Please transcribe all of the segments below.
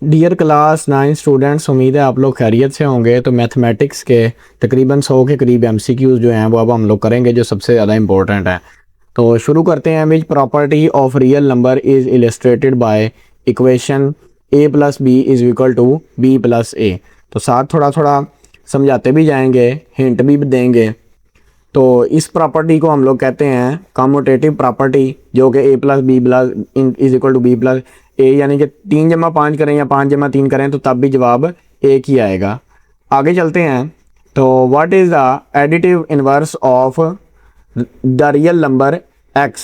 Dear class 9 students, उम्मीद है आप लोग खैरियत से होंगे। तो मैथमेटिक्स के तकरीबन 100 के करीब एमसीक्यूज़ जो हैं वो अब हम लोग करेंगे, जो सबसे ज़्यादा इंपॉर्टेंट है। तो शुरू करते हैं। Which property of real number is illustrated by equation a plus B is equal to B plus A. तो साथ थोड़ा थोड़ा समझाते भी जाएंगे, हिंट भी देंगे। तो इस प्रॉपर्टी को हम लोग कहते हैं कम्यूटेटिव प्रॉपर्टी, जो कि a plus B plus is equal to B plus A, यानी कि 3 जमा 5 करें या 5 जमा 3 करें तो तब भी जवाब एक ही आएगा। आगे चलते हैं। तो what is the additive inverse of the real number x,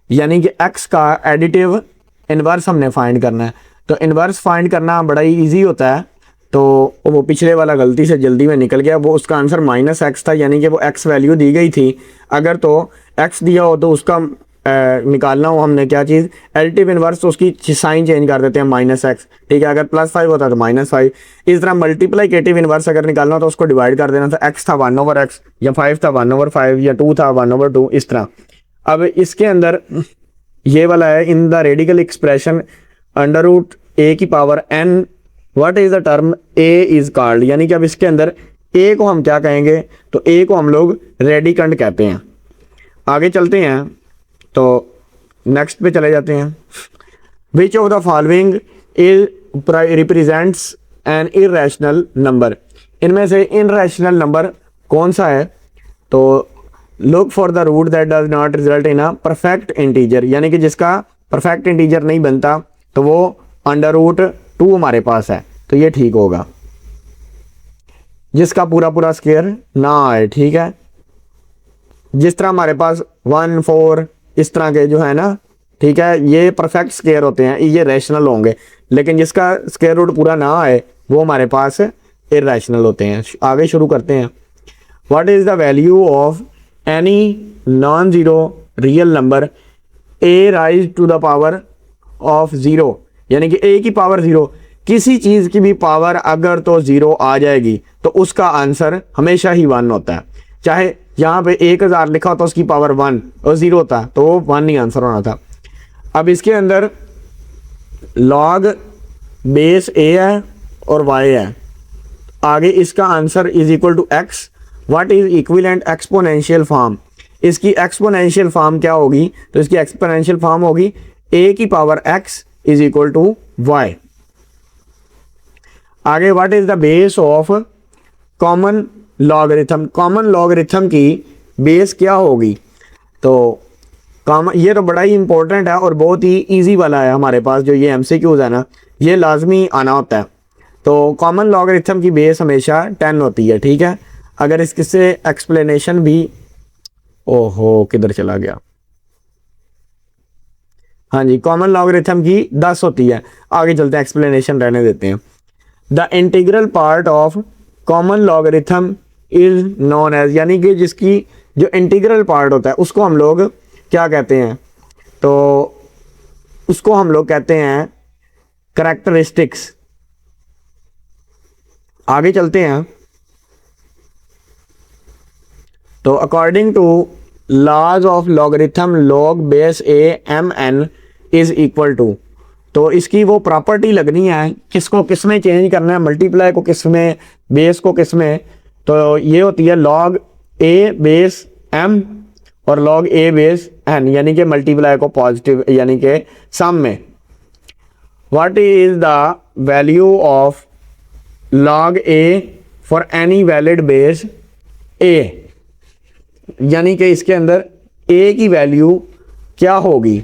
यानी कि x का एडिटिव इन्वर्स हमने फाइंड करना है। तो इन्वर्स फाइंड करना बड़ा ही ईजी होता है। तो वो पिछले वाला गलती से जल्दी में निकल गया, वो उसका आंसर -x था, यानी कि वो x वैल्यू दी गई थी। अगर तो x दिया हो तो उसका निकालना हो हमने क्या चीज़, एडिटिव इन्वर्स, तो उसकी साइन चेंज कर देते हैं -x, ठीक है। अगर +5 होता तो -5। इस तरह मल्टीप्लिकेटिव इन्वर्स अगर निकालना हो तो उसको डिवाइड कर देना था। x था 1/x, या 5 था 1/5, या 2 था 1/2, इस तरह। अब इसके अंदर ये वाला है, in the radical expression √a की power n what is the term a is called, यानी कि अब इसके अंदर a को हम क्या कहेंगे, तो a को हम लोग रेडिकंड कहते हैं। आगे चलते हैं, तो नेक्स्ट पे चले जाते हैं। Which of the following is represents an irrational number, इनमें से इनरेशनल नंबर कौन सा है। तो look for the root that does not result in a perfect integer, यानी कि जिसका परफेक्ट इंटीजर नहीं बनता तो वो √2 हमारे पास है, तो ये ठीक होगा। जिसका पूरा पूरा स्क्वायर ना आए, ठीक है। जिस तरह हमारे पास 1, 4 इस तरह के जो है ना, ठीक है, ये परफेक्ट स्क्वायर होते हैं, ये रैशनल होंगे। लेकिन जिसका स्क्वायर रूट पूरा ना आए वो हमारे पास इररेशनल होते हैं। आगे शुरू करते हैं। What is the value of any non zero real number a raise to the power of 0, यानी कि a की पावर 0, किसी चीज़ की भी पावर अगर तो 0 आ जाएगी तो उसका आंसर हमेशा ही 1 होता है। चाहे यहाँ पे 1000 लिखा होता, उसकी पावर 1 और 0 होता तो वो 1 ही आंसर होना था। अब इसके अंदर log बेस a है और y है। आगे इसका answer is equal to x। What is equivalent exponential form, इसकी एक्सपोनेंशियल फॉर्म क्या होगी, तो इसकी एक्सपोनेंशियल फॉर्म होगी a की power x is equal to y। आगे what is the base of common logarithm, common logarithm की बेस क्या होगी। तो ये तो बड़ा ही इंपॉर्टेंट है और बहुत ही इजी वाला है हमारे पास, जो ये एमसीक्यूज है ना, ये लाजमी आना होता है। तो कॉमन लॉगरिथम की बेस हमेशा 10 होती है, ठीक है। अगर इससे एक्सप्लेनेशन भी, ओहो किधर चला गया, हाँ जी, कॉमन लॉगरिथम की 10 होती है। आगे चलते हैं, एक्सप्लेनेशन रहने देते हैं। The integral part of common logarithm is known as, यानी कि जिसकी जो इंटीग्रल पार्ट होता है उसको हम लोग क्या कहते हैं, तो उसको हम लोग कहते हैं करैक्टरिस्टिक्स। आगे चलते हैं। तो according to laws of logarithm log base a mn is equal to, तो इसकी वो प्रॉपर्टी लगनी है, किसको किस में चेंज करना है, मल्टीप्लाई को किस में, बेस को किस में। तो ये होती है log a बेस m और log a बेस n, यानी कि मल्टीप्लाई को पॉजिटिव यानी कि सम में। What is the value of log a for any valid base a, यानी कि इसके अंदर a की वैल्यू क्या होगी,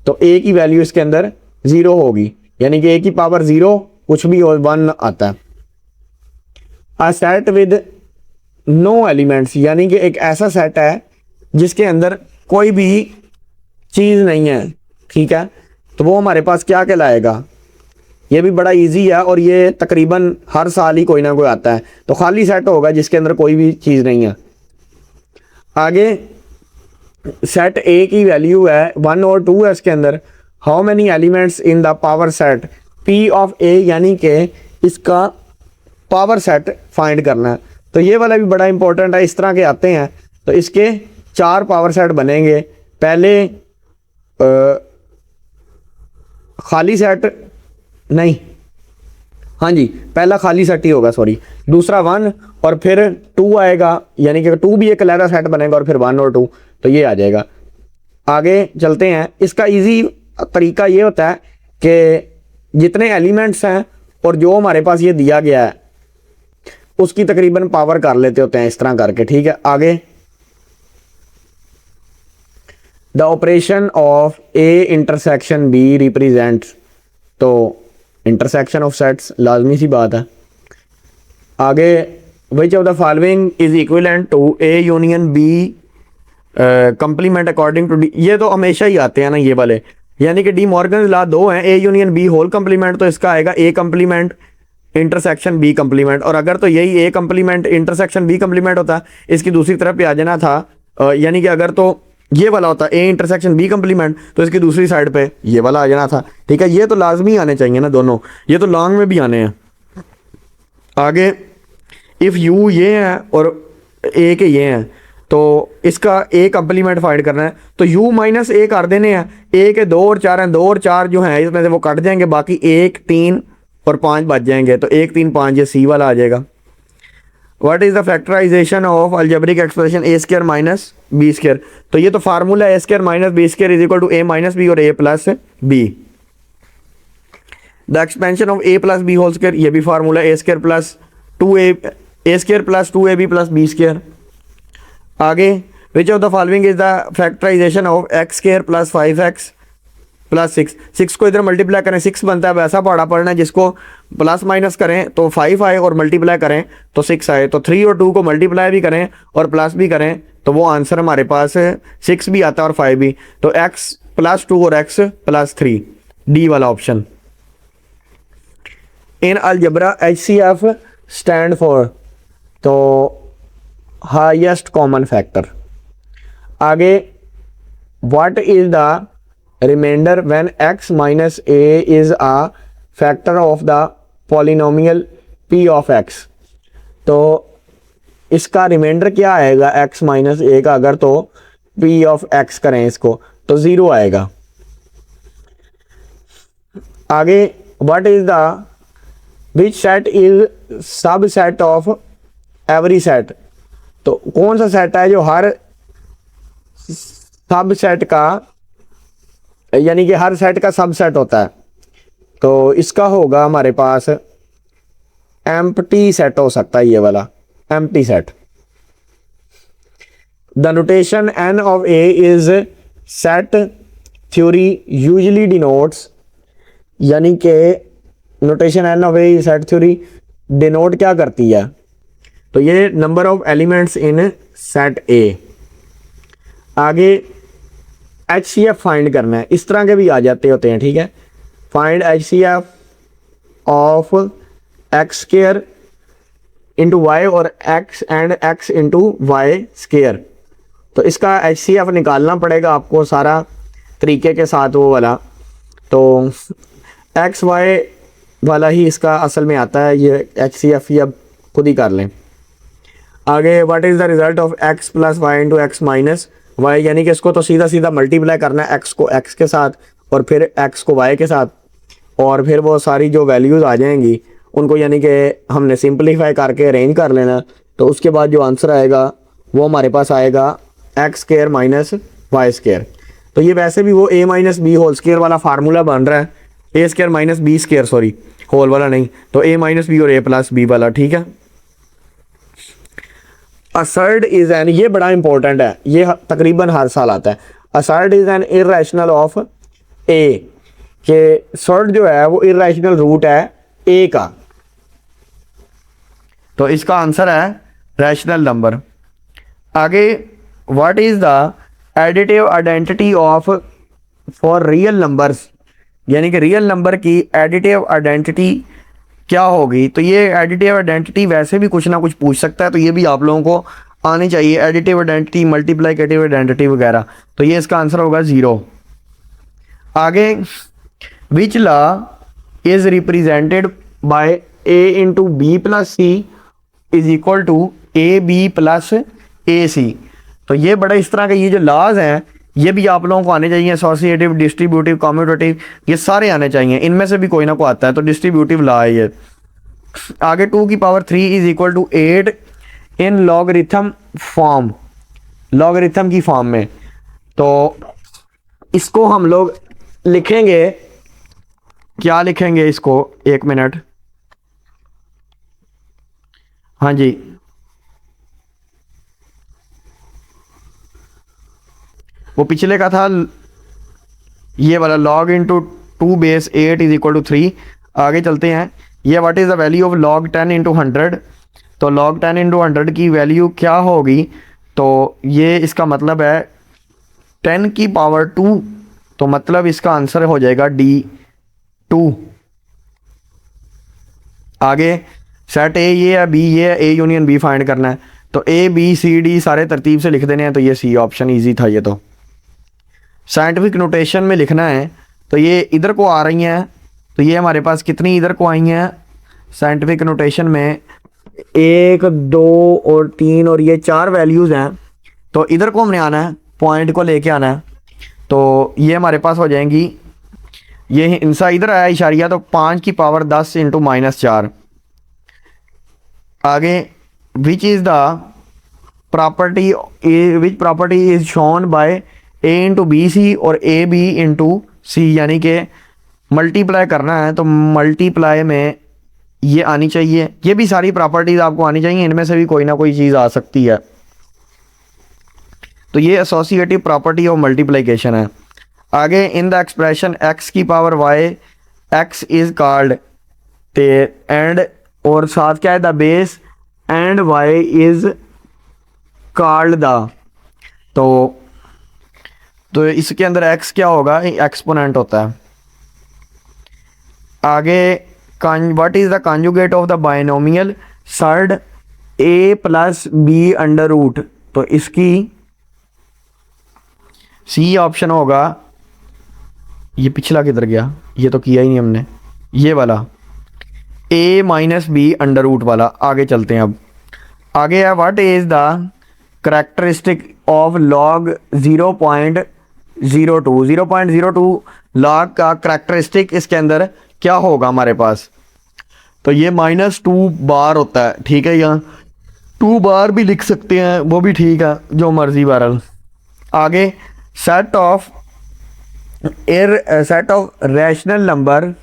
तो a की वैल्यू इसके अंदर 0 होगी, यानी कि a की पावर 0 कुछ भी हो 1 आता है। A set with no elements, यानी कि एक ऐसा सेट है जिसके अंदर कोई भी चीज़ नहीं है, ठीक है, तो वो हमारे पास क्या कहलाएगा। ये भी बड़ा इजी है और ये तकरीबन हर साल ही कोई ना कोई आता है। तो खाली सेट होगा जिसके अंदर कोई भी चीज़ नहीं है। आगे सेट ए की वैल्यू है 1 और 2 है इसके अंदर। How many elements in the power set P of A, यानी कि इसका पावर सेट फाइंड करना है। तो ये वाला भी बड़ा इंपॉर्टेंट है, इस तरह के आते हैं। तो इसके 4 पावर सेट बनेंगे। पहले खाली सेट नहीं, हाँ जी, पहला खाली सेट ही होगा, सॉरी, दूसरा 1 और फिर 2 आएगा, यानी कि 2 भी एक अलहदा सेट बनेगा और फिर 1 और 2, तो ये आ जाएगा। आगे चलते हैं। इसका इजी तरीका ये होता है कि जितने एलिमेंट्स हैं और जो हमारे पास ये दिया गया है उसकी तकरीबन पावर कर लेते होते हैं इस तरह करके, ठीक है। आगे the operation of A intersection B represents, तो इंटरसेक्शन ऑफ सेट्स लाजमी सी बात है। आगे which of the following is equivalent to A union B complement according to De, ये तो हमेशा ही आते हैं ना ये वाले, यानी कि डी मॉर्गन लॉ 2 हैं, A union B whole complement, तो इसका आएगा A complement intersection B complement. और अगर तो यही A complement intersection B complement होता, इसकी दूसरी तरफ पे आ जाना था, यानी कि अगर तो ये वाला होता ए इंटरसेक्शन बी कंप्लीमेंट, तो इसकी दूसरी साइड पे ये वाला आ जाना था, ठीक है। ये तो लाजमी आने चाहिए ना दोनों, ये तो लॉन्ग में भी आने हैं। आगे इफ़ यू ये है और ए के ये हैं, तो इसका ए कंप्लीमेंट फाइंड करना है, तो u माइनस ए कर देने हैं। ए के 2 और 4 हैं, 2 और 4 जो हैं इसमें से वो कट जाएंगे, बाकी 1 3 और 5 बच जाएंगे, तो 1 3 5 ये सी वाला आ जाएगा। What is the factorisation of algebraic expression A square minus B square, तो ये तो फार्मूला है A square minus B square is equal to A minus B और A plus B. The expansion of A plus B whole square, ये भी formula A square plus 2 A square plus 2ab plus B square. आगे which of the following is the factorisation of x square plus 5x plus 6, 6 को इधर multiply करें 6 बनता है, वैसा पढ़ा पढ़ना है जिसको प्लस माइनस करें तो 5 आए और मल्टीप्लाई करें तो 6 आए, तो 3 और 2 को मल्टीप्लाई भी करें और प्लस भी करें तो वो आंसर हमारे पास 6 भी आता है और 5 भी, तो x प्लस 2 और x प्लस 3, डी वाला option. In algebra HCF stand for, तो हाईएस्ट कॉमन फैक्टर। आगे what is the remainder when x minus a is a factor of the polynomial p of x, तो इसका reminder क्या आएगा x minus ए का, अगर तो p ऑफ x करें इसको तो 0 आएगा। आगे what is the which set is सब सेट ऑफ एवरी सेट, तो कौन सा सेट है जो हर सब सेट का, यानी कि हर सेट का सब सेट होता है, तो इसका होगा हमारे पास एम्प्टी सेट हो सकता है, ये वाला empty set. The notation n of a is set theory usually denotes, यानी कि notation n of a set theory denote क्या करती है, तो ये number of elements in set ए। आगे HCF फाइंड करना है, इस तरह के भी आ जाते होते हैं, ठीक है। Find HCF of x square into y और x and x into y square, तो इसका HCF निकालना पड़ेगा आपको सारा तरीके के साथ वो वाला, तो एक्स वाई वाला ही इसका असल में आता है, ये HCF ही अब खुद ही कर लें। आगे what is the result of x plus y into x minus y, यानी कि इसको तो सीधा सीधा मल्टीप्लाई करना है x को x के साथ और फिर x को y के साथ, और फिर वो सारी जो वैल्यूज़ आ जाएंगी उनको यानी कि हमने सिंपलीफाई करके अरेंज कर लेना, तो उसके बाद जो आंसर आएगा वो हमारे पास आएगा X square minus Y square. तो ये वैसे भी वो a minus B whole square वाला फार्मूला बन रहा है, A square minus B square, sorry whole वाला नहीं, तो a माइनस बी और a प्लस बी वाला, ठीक है। असर्ड इज एन, ये बड़ा इंपॉर्टेंट है, ये तकरीबन हर साल आता है। Ushered is an irrational of ए, के सर्ड जो है वो इर्रेशनल रूट है ए का, तो इसका आंसर है रैशनल नंबर। आगे what is the additive identity of for real numbers, यानी कि रियल नंबर की एडिटिव आइडेंटिटी क्या होगी, तो ये एडिटिव आइडेंटिटी वैसे भी कुछ ना कुछ पूछ सकता है, तो ये भी आप लोगों को आनी चाहिए, एडिटिव आइडेंटिटी, मल्टीप्लिकेटिव आइडेंटिटी वगैरह, तो ये इसका आंसर होगा 0। आगे which law is represented by a into B plus C is equal to A B plus A C, तो ये बड़ा इस तरह के ये जो लॉज हैं ये भी आप लोगों को आने चाहिए, एसोसिएटिव, डिस्ट्रीब्यूटिव, कम्यूटेटिव, ये सारे आने चाहिए, इनमें से भी कोई ना कोई आता है, तो डिस्ट्रीब्यूटिव लॉ है ये। आगे 2⁻³ is equal to 8 in logarithm form, logarithm की फॉर्म में। तो इसको हम लोग लिखेंगे, क्या लिखेंगे इसको, एक मिनट, हाँ जी, वो पिछले का था ये वाला log into 2⁻8 is equal to 3। आगे चलते हैं, ये what is the value of log 10 into 100। तो log 10 इंटू 100 की वैल्यू क्या होगी, तो ये इसका मतलब है 10⁻²। तो मतलब इसका आंसर हो जाएगा D2। आगे सेट ए ये है, बी ये है, ए यूनियन बी फाइंड करना है। तो ए बी सी डी सारे तरतीब से लिख देने हैं, तो ये सी ऑप्शन इजी था। ये तो साइंटिफिक नोटेशन में लिखना है, तो ये इधर को आ रही हैं, तो ये हमारे पास कितनी इधर को आई हैं साइंटिफिक नोटेशन में, 1 2 और 3 और ये 4 वैल्यूज़ हैं। तो इधर को हमने आना है, पॉइंट को लेके आना है, तो ये हमारे पास हो जाएंगी, ये इंसा इधर आया इशारिया, तो 5⁻10 इंटू -4। आगे which is the property, which property is shown by a into b c और ए बी इंटू सी, यानी कि मल्टीप्लाई करना है, तो मल्टीप्लाई में ये आनी चाहिए। ये भी सारी प्रॉपर्टीज़ आपको आनी चाहिए, इनमें से भी कोई ना कोई चीज़ आ सकती है। तो ये एसोसिएटिव प्रॉपर्टी ऑफ मल्टीप्लिकेशन है। आगे in the expression x⁻y x is called ते एंड, और साथ क्या है, the base and y is called the. तो इसके अंदर x क्या होगा, एक्सपोनेंट होता है। आगे what is the conjugate of the binomial surd a plus b under root. तो इसकी सी ऑप्शन होगा, ये पिछला किधर गया, ये तो किया ही नहीं हमने, ये वाला a minus b under root वाला। आगे चलते हैं, अब आगे है what is the characteristic of log 0.02। 0.02 log का करेक्टरिस्टिक इसके अंदर क्या होगा हमारे पास, तो ये -2 बार होता है, ठीक है, यहाँ 2 बार भी लिख सकते हैं, वो भी ठीक है, जो मर्जी बहरहाल। आगे set of rational number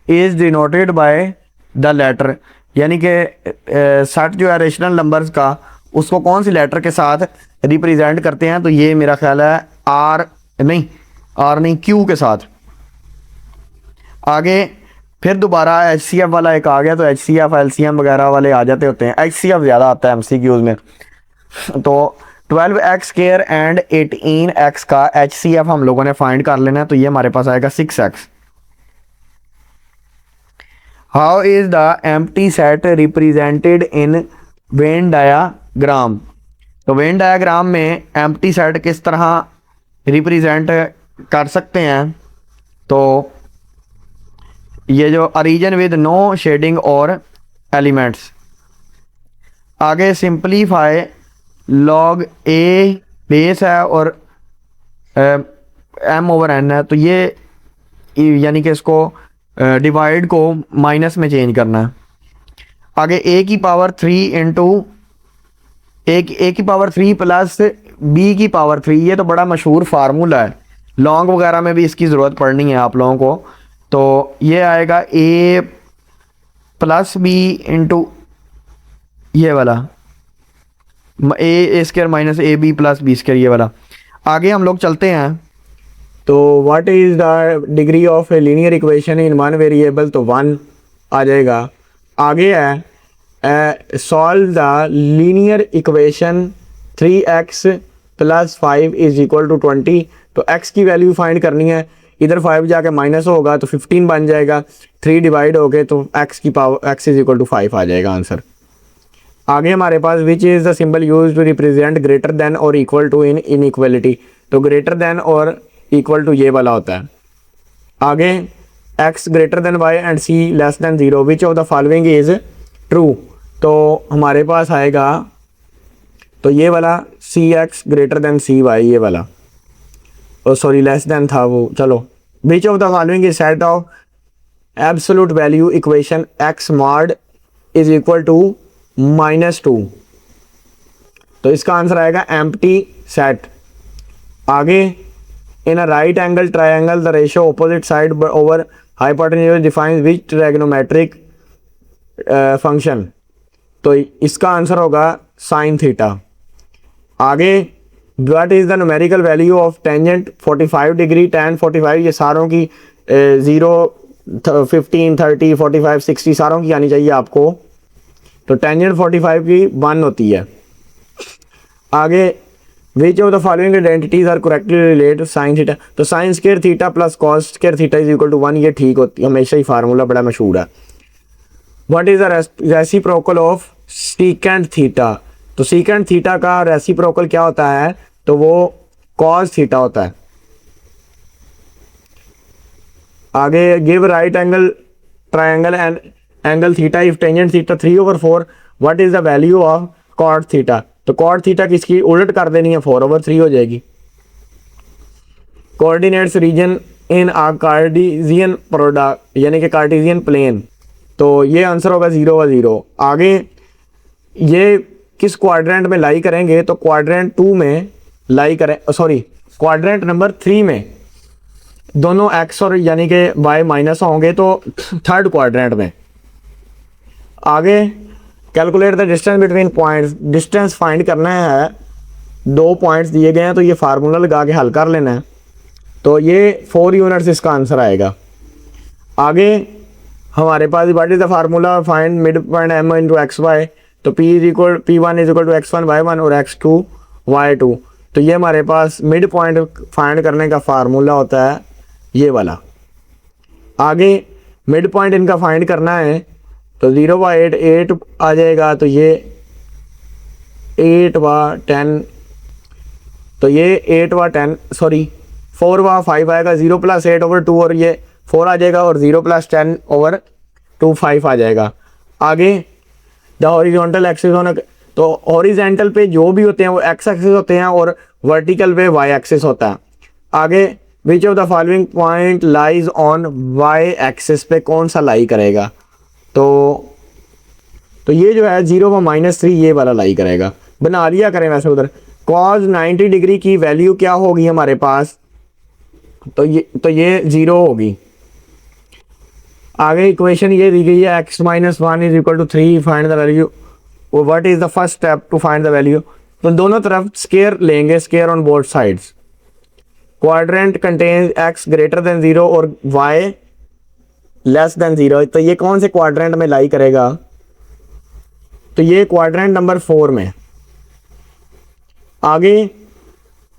is denoted by the letter, यानी कि सेट जो है रैशनल नंबर्स का, उसको कौन सी लेटर के साथ रिप्रेजेंट करते हैं, तो ये मेरा ख्याल है आर नहीं क्यू के साथ। आगे फिर दोबारा HCF वाला एक आ गया, तो HCF LCM वगैरह वाले आ जाते होते हैं, HCF ज़्यादा आता है MCQs में। तो 12x² एंड 18x का HCF हम लोगों ने फाइंड कर लेना है, तो ये हमारे पास आएगा 6x। How is the empty set represented in when diagram. तो वेन डायाग्राम में एम्प्टी सेट किस तरह रिप्रेजेंट कर सकते हैं, तो ये जो रीजन विद नो शेडिंग और एलिमेंट्स। आगे सिंपलीफाई लॉग ए बेस है और m/n है, तो ये यानी कि इसको डिवाइड को माइनस में चेंज करना है। आगे a⁻³ into a⁻³ plus b⁻3, ये तो बड़ा मशहूर फार्मूला है, लॉन्ग वगैरह में भी इसकी ज़रूरत पड़नी है आप लोगों को। तो ये आएगा a प्लस b इंटू ये वाला a² minus ab plus b², ये वाला। आगे हम लोग चलते हैं, तो what is the degree of a linear equation in one variable, तो 1 आ जाएगा। आगे है solve the linear equation 3x + 5 is equal to 20। तो x की वैल्यू फाइंड करनी है, इधर 5 जाके माइनस होगा तो 15 बन जाएगा, 3 डिवाइड हो गए तो x इज इक्वल टू 5 आ जाएगा आंसर। आगे हमारे पास which is the symbol use to represent greater than और इक्वल टू इन इनइक्वलिटी। तो ग्रेटर देन और इक्वल टू ये वाला होता है। आगे x greater than y and c less than 0, which of the following is true. तो हमारे पास आएगा, तो ये वाला cx ग्रेटर देन cy, ये वाला, और सॉरी लेस देन था वो, चलो। Which of the following is set of absolute value equation x mod is equal to -2। तो इसका आंसर आएगा एम्प्टी सेट। आगे, in a right angle triangle the ratio opposite side over hypotenuse defines which trigonometric function. तो इसका answer होगा sine theta. आगे, what is the numerical value of tangent 45 degree, tan 45, ये सारों की 0, 15, 30, 45, 60 सारों की आनी चाहिए आपको। तो टेंजेंट 45 की 1 होती है। आगे, which of the following identities are correctly related sine theta. तो sine square theta plus cos square theta is equal to 1, ये ठीक होती है, हमेशा ही फार्मूला बड़ा मशहूर है। What is the reciprocal of secant theta. तो सीकेंट थीटा का रेसिप्रोकल क्या होता है, तो वो कॉस थीटा होता है। आगे, give right angle triangle and angle theta if tangent theta 3/4, what is the value of cot theta. तो कॉट थीटा किसकी उलट कर देनी है, 4/3 हो जाएगी। Coordinates region in a Cartesian product, यानी कि कार्टेशियन प्लेन। तो ये आंसर होगा 0/0। आगे, ये किस क्वाड्रेंट में लाई करेंगे, तो क्वाड्रेंट 2 में लाई करें, सॉरी क्वाड्रेंट नंबर 3 में। दोनों एक्स और यानी कि वाई माइनस होंगे तो थर्ड क्वाड्रेंट में। आगे, calculate the distance between points, distance find करना है। 2 पॉइंट्स दिए गए हैं तो ये फार्मूला लगा के हल कर लेना है। तो ये 4 यूनिट्स इसका आंसर आएगा। आगे, हमारे पास what is the formula find mid point m into x y. तो P1 is equal to x1 y1 और x2 y2। तो ये हमारे पास मिड पॉइंट फाइंड करने का फार्मूला होता है ये वाला। आगे, मिड पॉइंट इनका फाइंड करना है तो 0/8 8 आ जाएगा, तो ये 8/10, तो ये 8/10 सॉरी 4/5 आएगा। 0 + 8/2 और ये 4 आ जाएगा और 0 + 10/2 5 आ जाएगा। आगे, द हॉरिजॉन्टल एक्सिस ऑन, तो हॉरिजॉन्टल पे जो भी होते हैं वो एक्स एक्सिस होते हैं और वर्टिकल पे वाई एक्सिस होता है। आगे, which of the following point lies on y axis पे कौन सा लाई करेगा। तो ये जो है 0/-3 ये वाला लाई करेगा। बना लिया करें वैसे उधर। कॉस 90 डिग्री की वैल्यू क्या होगी हमारे पास, तो ये 0 होगी। आगे इक्वेशन ये दी गई है x - 1 is equal to 3, find the value. What is the first step to find the value. तो दोनों तरफ स्केयर लेंगे, square on both sides. Quadrant contains x greater than 0 और y लेस देन 0। तो ये कौन से क्वाड्रेंट में लाई करेगा, तो ये क्वाड्रेंट नंबर 4 में। आगे,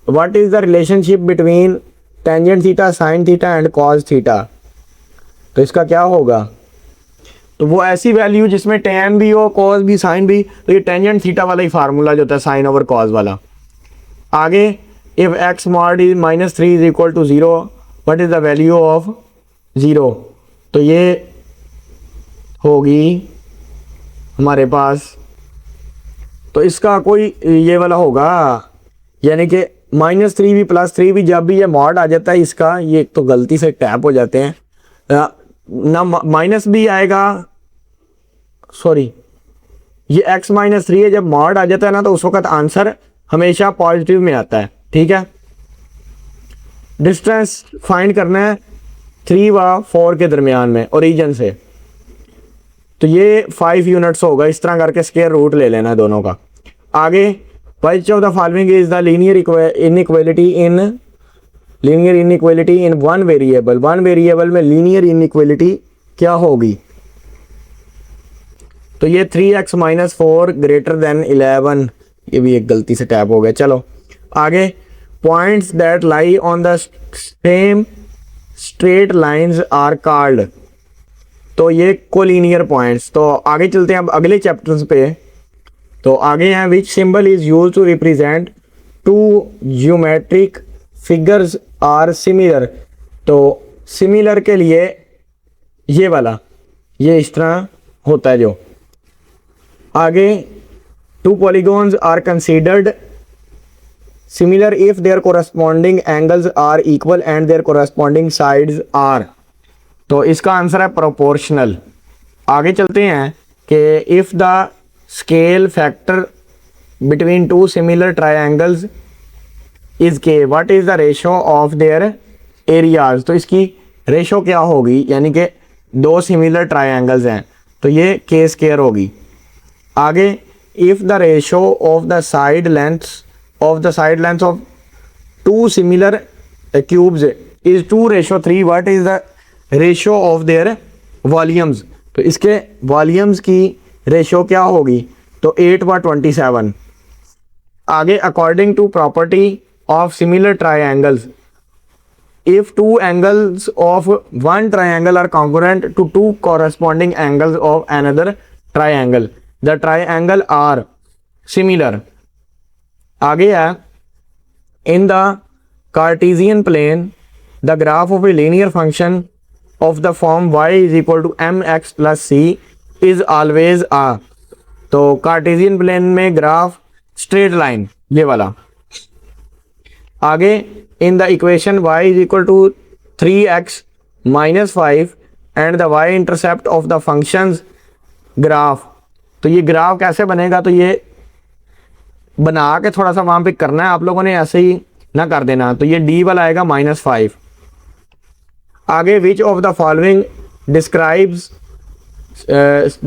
what is the relationship between tangent theta, sine theta and cos theta. तो इसका क्या होगा, तो वो ऐसी वैल्यू जिसमें tan भी हो, cos भी, sin भी, तो ये टेंजेंट थीटा वाला ही फार्मूला जो होता है साइन ओवर cos वाला। आगे, if x mod is -3 is equal to 0, what is the value of 0। तो ये होगी हमारे पास, तो इसका कोई ये वाला होगा, यानी कि -3 भी +3 भी, जब भी ये मॉड आ जाता है इसका, ये तो गलती से टैप हो जाते हैं ना, माइनस भी आएगा, सॉरी ये x - 3 है, जब मॉड आ जाता है ना तो उस वक्त आंसर हमेशा पॉजिटिव में आता है। ठीक है, डिस्टेंस फाइंड करना है 3 व 4 के दरमियान में ओरिजिन से, तो ये 5 यूनिट्स होगा। इस तरह करके स्क्वायर रूट ले लेना है दोनों का। आगे, which of the following is the linear inequality in one variable. One variable में लीनियर इनइक्वालिटी क्या होगी, तो ये 3x - 4 ग्रेटर देन 11, ये भी एक गलती से टैप हो गया। चलो आगे, points that lie on the same straight lines are called. तो ये कोलिनियर पॉइंट्स। तो आगे चलते हैं अब अगले चैप्टर्स पे। तो आगे हैं, which symbol is use to represent two geometric figures are similar. तो सिमिलर के लिए ये वाला, ये इस तरह होता है जो। आगे, two polygons are considered similar if their corresponding angles are equal and their corresponding sides are. तो इसका आंसर है प्रोपोर्शनल। आगे चलते हैं, कि if the scale factor between two similar triangles is k what is the ratio of their areas. तो इसकी ratio क्या होगी, यानी कि दो सिमिलर ट्रायंगल्स हैं तो ये के स्केयर होगी। आगे if the ratio of the side lengths of two similar cubes is 2:3 what is the ratio of their volumes. तो इसके वॉल्यूम्स की रेशो क्या होगी, तो 8/27। आगे according to property of similar triangles if two angles of one triangle are congruent to two corresponding angles of another triangle the triangle are similar। आगे है in the Cartesian plane the graph of a linear function of the form y is equal to mx plus c is always a। तो Cartesian plane में graph straight line ये वाला। आगे in the equation y is equal to 3x minus 5 and the y intercept of the functions graph। तो ये graph कैसे बनेगा, तो ये बना के थोड़ा सा वहाँ पे करना है आप लोगों ने, ऐसे ही ना कर देना। तो ये d वाला आएगा -5। आगे which of the following describes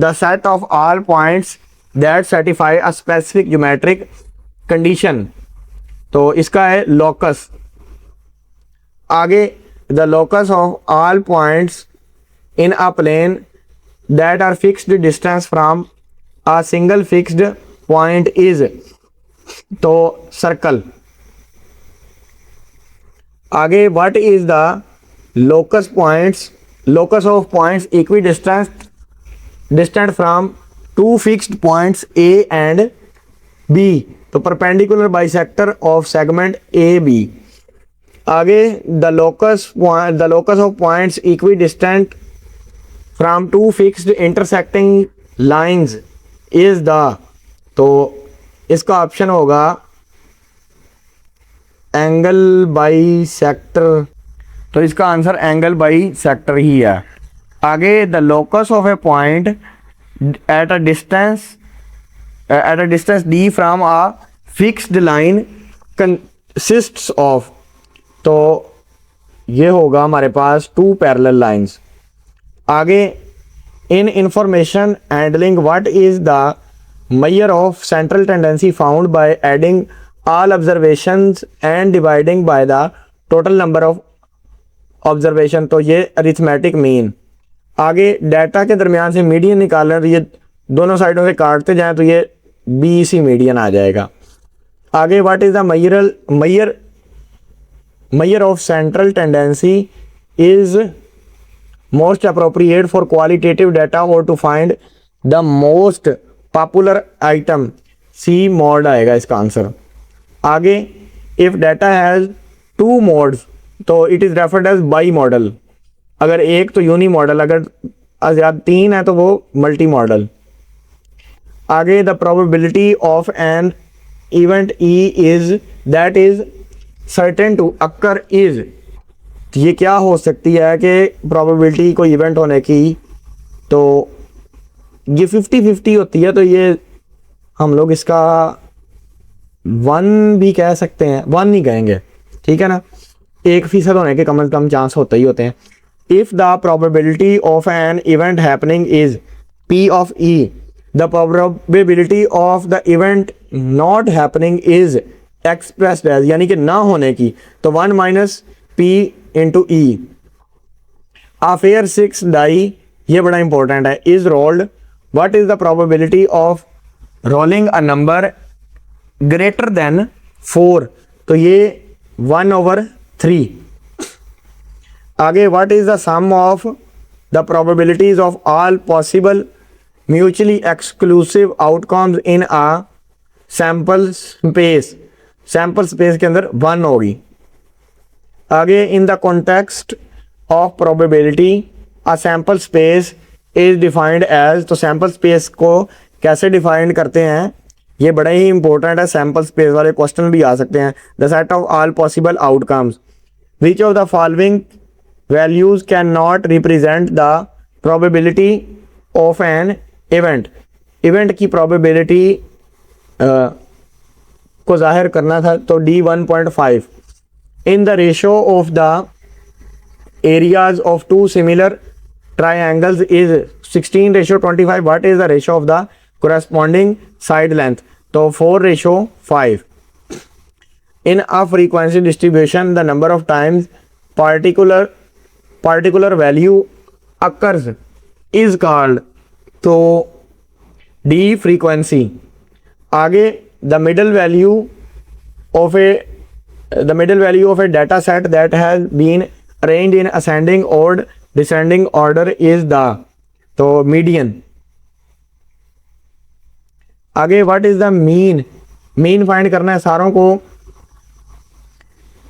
the set of all points that satisfy a specific geometric condition। तो इसका है locus। आगे the locus of all points in a plane that are fixed distance from a single fixed point is, तो circle। आगे what is the locus of points distant from two fixed points A and B, तो perpendicular bisector of segment AB। आगे the locus of points equidistant from two fixed intersecting lines is the, तो इसका option होगा angle bisector. तो इसका answer angle bisector ही है। आगे the locus of a point at a distance d from a fixed line consists of, तो ये होगा हमारे पास टू पैरेलल लाइंस। आगे in information handling what is the measure of central tendency found by adding all observations and dividing by the total number of observation, तो ये arithmetic mean. आगे data के दरमियान से मीडियन निकालना, तो ये दोनों साइडों से काटते जाएं तो ये BC मीडियन आ जाएगा। आगे what is the measure of central tendency is most appropriate for qualitative data or to find the most popular item, C mod आएगा इसका आंसर। आगे if data has two modes, तो it is referred as by model. अगर एक तो uni model, अगर ज़्यादा तीन है तो वो मल्टी मॉडल। आगे the probability of an event E is that is certain to occur is, ये क्या हो सकती है कि probability कोई इवेंट होने की, तो ये 50-50 होती है। तो ये हम लोग इसका 1 भी कह सकते हैं, 1 नहीं कहेंगे, ठीक है ना, 1% होने के कम से कम चांस होते ही होते हैं। If the probability of an event happening is P of E, the probability of the event not happening is expressed as, यानी कि ना होने की, तो 1 - P × E। A fair 6 die, ये बड़ा इंपॉर्टेंट है, is rolled, what is the probability of rolling a number greater than 4, तो ये 1/3। आगे what is the sum of the probabilities of all possible mutually exclusive outcomes in a sample space, sample space के अंदर 1 होगी। आगे in the context of probability a sample space is defined as, तो sample space को कैसे defined करते हैं, ये बड़ा ही इंपॉर्टेंट है, सैम्पल स्पेस वाले क्वेश्चन भी आ सकते हैं। The set of all possible outcomes, which of the following values can not represent the probability of an event की प्रोबेबिलिटी को जाहिर करना था, तो D 1.5 in the ratio of the areas of two similar triangles is 16:25. What is the ratio of the corresponding side length? तो 4:5. In a frequency distribution, the number of times particular value occurs is called, तो D frequency. आगे the middle value of a data set that has been arranged in ascending or descending order is the, तो median. आगे what is the mean find करना है, सारों को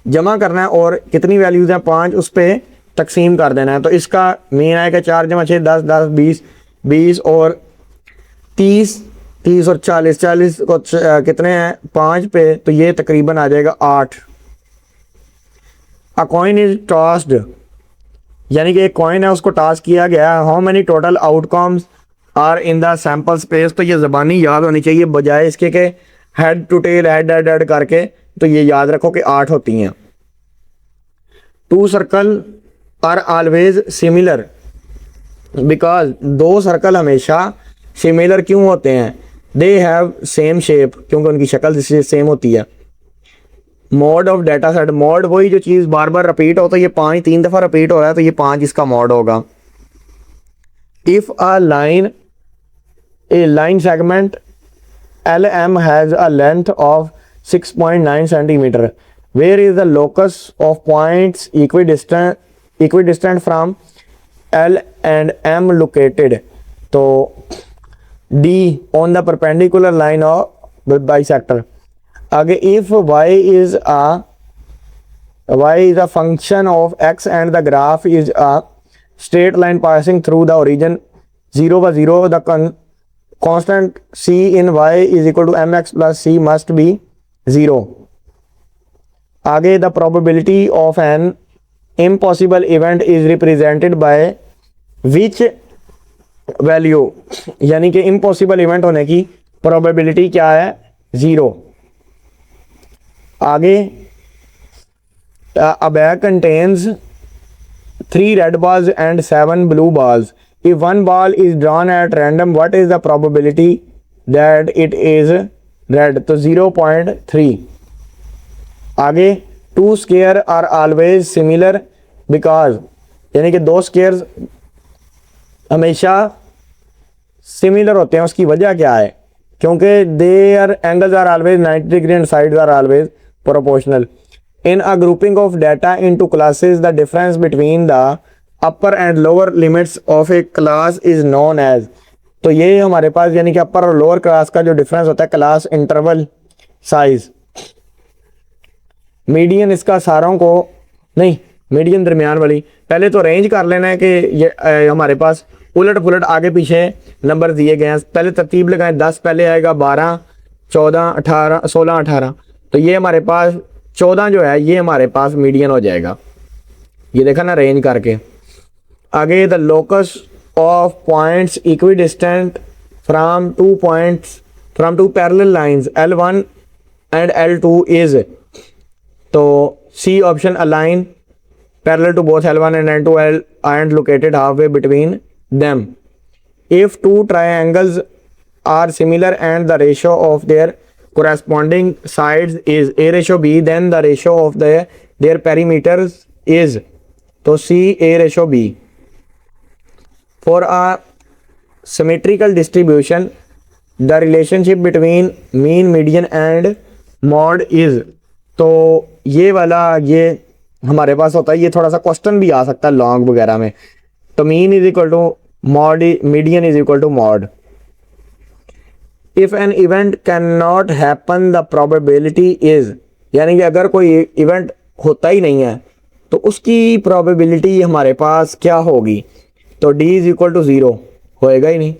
जमा करना है और कितनी वैल्यूज हैं 5 उस पर तकसीम कर देना है. तो इसका मीन आएगा 4 × 6 10 10 20 और 30 और 40 को कितने हैं 5 पे, तो ये तकरीबन आ जाएगा 8. अ कॉइन इज टॉस्ड, यानी कि एक कॉइन है उसको टास्क किया गया. How many total outcomes are in the sample space, तो ये ज़बानी याद होनी चाहिए बजाय इसके के हेड टू टेल हेड करके, तो ये याद रखो कि 8 होती हैं. 2 circle are always similar because 2 circle हमेशा सिमिलर क्यों होते हैं? दे हैव सेम शेप, क्योंकि उनकी शक्ल सेम होती है. Mod of data set, mod वही जो चीज़ बार बार रिपीट हो, तो ये 5 3 दफ़ा रिपीट हो रहा है, तो ये 5 इसका मॉड होगा. If a line segment LM has a length of 6.9 centimetre, where is the locus of points equidistant from L and M located, तो D on the perpendicular line of bisector. आगे if y is a function of x and the graph is a straight line passing through the origin 0 by 0, the constant c in y is equal to mx plus c must be 0. आगे the probability of an impossible event is represented by which value, यानी कि impossible event होने की probability क्या है? 0. आगे a bag contains 3 red balls and 7 blue balls. If one ball is drawn at random, what is the probability that it is red? तो 0.3. आगे 2 squares are always similar because, यानी कि 2 squares हमेशा सिमिलर होते हैं. उसकी वजह क्या है? क्योंकि their angles are always 90 degree and sides are always proportional. In a grouping of data into classes, the difference between the upper and lower limits of a class is known as, तो ये हमारे पास यानी कि अपर और lower class का जो difference होता है क्लास इंटरवल साइज. मीडियन इसका सारों को नहीं, मीडियन दरमियान वाली. पहले तो रेंज कर लेना है कि ये हमारे पास उलट पुलट आगे पीछे नंबर दिए गए हैं. पहले तरतीब लगाएं, 10 पहले आएगा, 12 14 18 16 18, तो ये हमारे पास 14 जो है ये हमारे पास मीडियन हो जाएगा. ये देखा ना रेंज करके. आगे the locus of points equidistant from two parallel lines L1 and L2 is, तो C option, a line parallel to both L1 and L2 and located halfway between them. If 2 triangles are similar and the ratio of their corresponding sides is A/B, then the ratio of their perimeters is, तो C A/B. For a symmetrical distribution, the relationship between mean, median and mode is, तो ये वाला ये हमारे पास होता है. ये थोड़ा सा क्वेश्चन भी आ सकता है लॉन्ग वगैरह में. तो mean is equal to mode, median is equal to mode. If an event can not happen the probability is, यानी कि अगर कोई इवेंट होता ही नहीं है तो उसकी प्रोबेबिलिटी हमारे पास क्या होगी? तो d इज इक्वल टू 0 होएगा ही नहीं.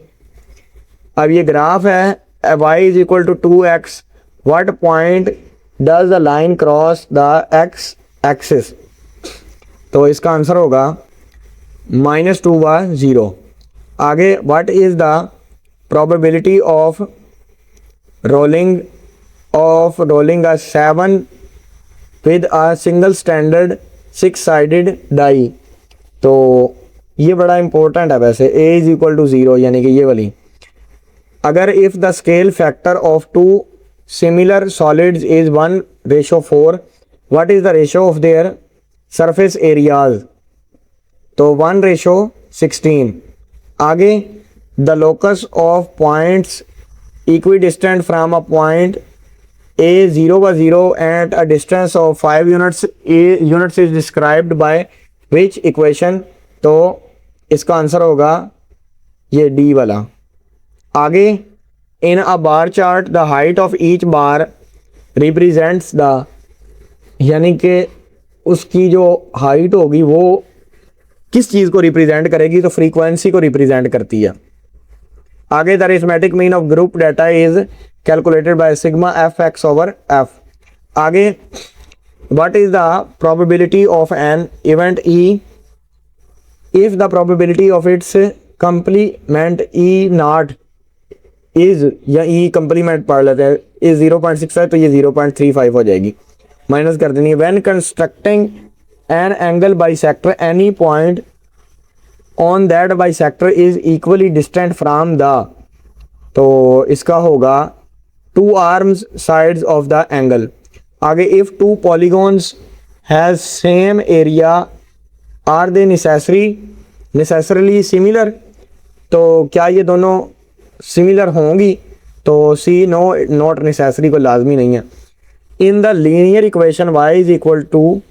अब ये ग्राफ है, y is equal to 2x, what point does the line cross the x axis? तो इसका आंसर होगा -2 by 0. आगे what is the probability of rolling a 7 with a single standard 6-sided die। तो ये बड़ा इंपॉर्टेंट है वैसे, a इज इक्वल टू 0 यानी कि ये वाली। अगर if the scale factor of two similar solids is 1:4, what is the ratio of their surface areas? तो 1:16। आगे the locus of points equidistant from a point A 0 at a distance of 5 units is described by which equation? तो इसका answer होगा ये D वाला। आगे in a bar chart the height of each bar represents the, यानी कि उसकी जो हाइट होगी वो किस चीज़ को रिप्रेजेंट करेगी? तो फ्रीक्वेंसी को रिप्रेजेंट करती है। आगे the arithmetic mean of group data is calculated by sigma f x over f. आगे what is the probability of an event E if the probability of its complement E not is, या E complement पढ़ लेते हैं, is 0.6 है तो ये 0.35 हो जाएगी, माइनस कर देनी है। When constructing an angle bisector any point on that bisector is equally distant from the, तो इसका होगा 2 arms sides of the angle. आगे if 2 polygons has same area are they necessarily similar, तो क्या ये दोनों सिमिलर होंगी? तो सी नो, नॉट नेसेसरी, को लाजमी नहीं है। In the linear equation y is equal to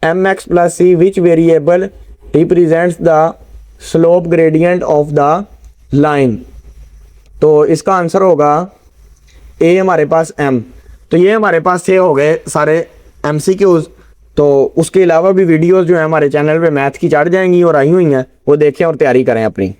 mx plus c which variable represents the slope gradient of the line? तो इसका आंसर होगा ए हमारे पास m। तो ये हमारे पास थे हो गए सारे MCQs। तो उसके अलावा भी वीडियोस जो है हमारे चैनल पे मैथ की चढ़ जाएंगी और आई हुई हैं, वो देखें और तैयारी करें अपनी।